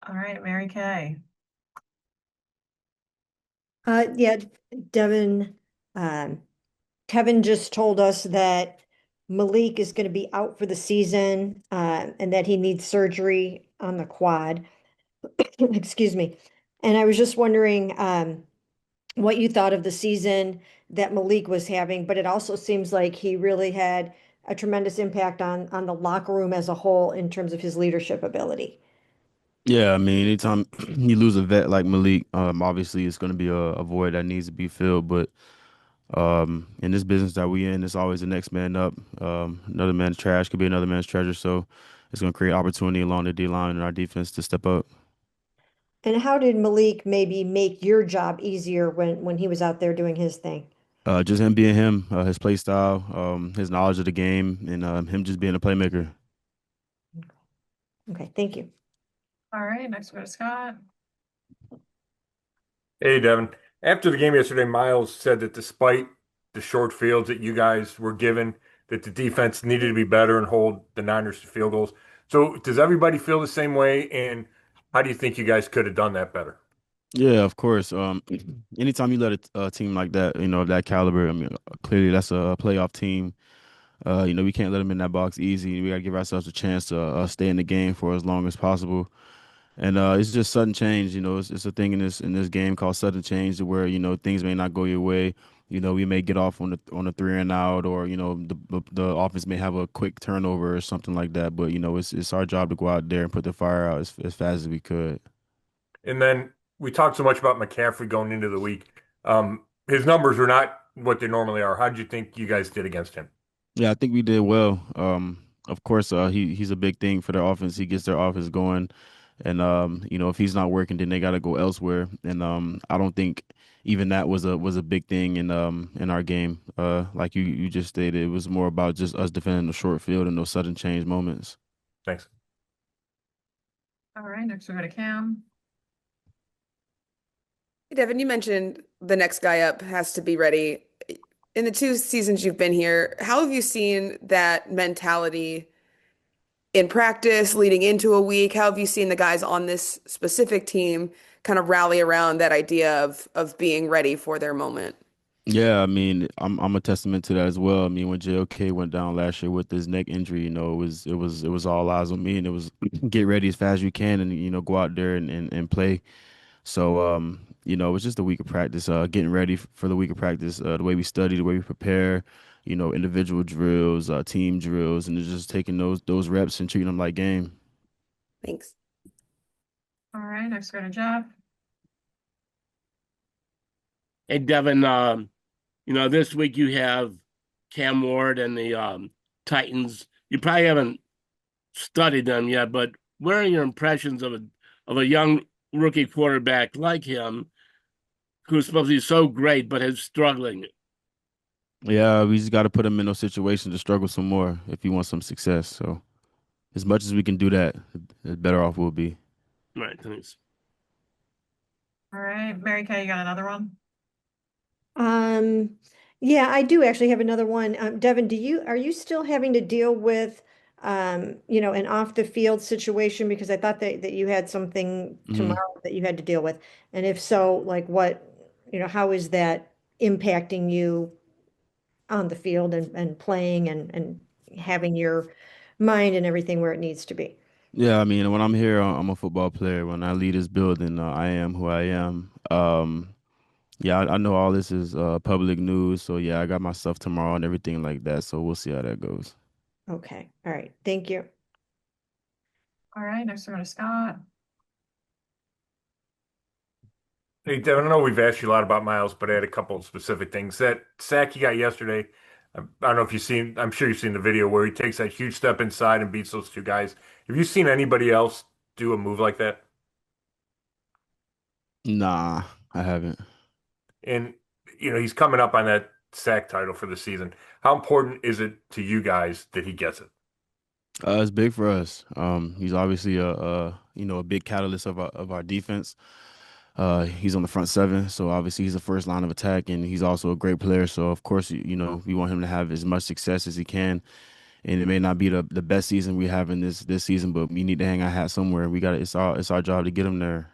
All right, Mary Kay. Yeah, Devin, um, Kevin just told us that Malik is going to be out for the season, and that he needs surgery on the quad. Excuse me. And I was just wondering, what you thought of the season that Malik was having, but it also seems like he really had a tremendous impact on the locker room as a whole in terms of his leadership ability. Yeah, I mean, anytime you lose a vet like Malik, obviously it's going to be a void that needs to be filled. But in this business that we in, it's always the next man up. Another man's trash could be another man's treasure. So it's going to create opportunity along the D line and our defense to step up. And how did Malik maybe make your job easier when he was out there doing his thing? Just him being him, his play style, his knowledge of the game, and him just being a playmaker. Okay, thank you. All right, next we go to Scott. Hey, Devin. After the game yesterday, Miles said that despite the short fields that you guys were given, that the defense needed to be better and hold the Niners to field goals. So, does everybody feel the same way? And how do you think you guys could have done that better? Yeah, of course. Anytime you let a team like that, of that caliber, I mean, clearly that's a playoff team. We can't let them in that box easy. We got to give ourselves a chance to stay in the game for as long as possible. And it's just sudden change. It's a thing in this game called sudden change, where things may not go your way. We may get off on a three and out, or the offense may have a quick turnover or something like that. But it's our job to go out there and put the fire out as fast as we could. And then we talked so much about McCaffrey going into the week. His numbers are not what they normally are. How did you think you guys did against him? Yeah, I think we did well. Of course, he's a big thing for their offense. He gets their offense going, and if he's not working, then they got to go elsewhere. And I don't think even that was a big thing in our game. Like you just stated, it was more about just us defending the short field and those sudden change moments. Thanks. All right, next we go to Cam. Hey, Devin, you mentioned the next guy up has to be ready. In the 2 seasons you've been here, how have you seen that mentality in practice leading into a week? How have you seen the guys on this specific team kind of rally around that idea of being ready for their moment? Yeah, I mean, I'm a testament to that as well. I mean, when JOK went down last year with his neck injury, it was all eyes on me, and it was get ready as fast as you can, and go out there and play. So, it was just a week of practice, getting ready for the week of practice, the way we study, the way we prepare, individual drills, team drills, and it's just taking those reps and treating them like game. Thanks. All right, next we go to Jeff. Hey, Devin, this week you have Cam Ward and the Titans. You probably haven't studied them yet, but what are your impressions of a young rookie quarterback like him who's supposed to be so great but is struggling? Yeah, we just got to put him in those situations to struggle some more if he wants some success. So, as much as we can do that, the better off we'll be. Right, thanks. All right, Mary Kay, you got another one? Um, yeah, I do actually have another one. Devin, are you still having to deal with, an off the field situation? Because I thought that you had something Mhm. tomorrow that you had to deal with. And if so, like how is that impacting you on the field and playing and having your mind and everything where it needs to be? Yeah, I mean, when I'm here, I'm a football player. When I lead this building, I am who I am. Yeah, I know all this is public news, so yeah, I got my stuff tomorrow and everything like that. So we'll see how that goes. Okay. All right. Thank you. All right, next we go to Scott. Hey, Devin, I know we've asked you a lot about Miles, but I had a couple of specific things. That sack he got yesterday, I don't know if you've seen, I'm sure you've seen the video where he takes that huge step inside and beats those two guys. Have you seen anybody else do a move like that? Nah, I haven't. And, he's coming up on that sack title for the season. How important is it to you guys that he gets it? It's big for us. He's obviously a big catalyst of our defense. He's on the front seven, so obviously he's the first line of attack, and he's also a great player. So of course, we want him to have as much success as he can and it may not be the best season we have in this season, but we need to hang our hat somewhere. We got it's our job to get them there.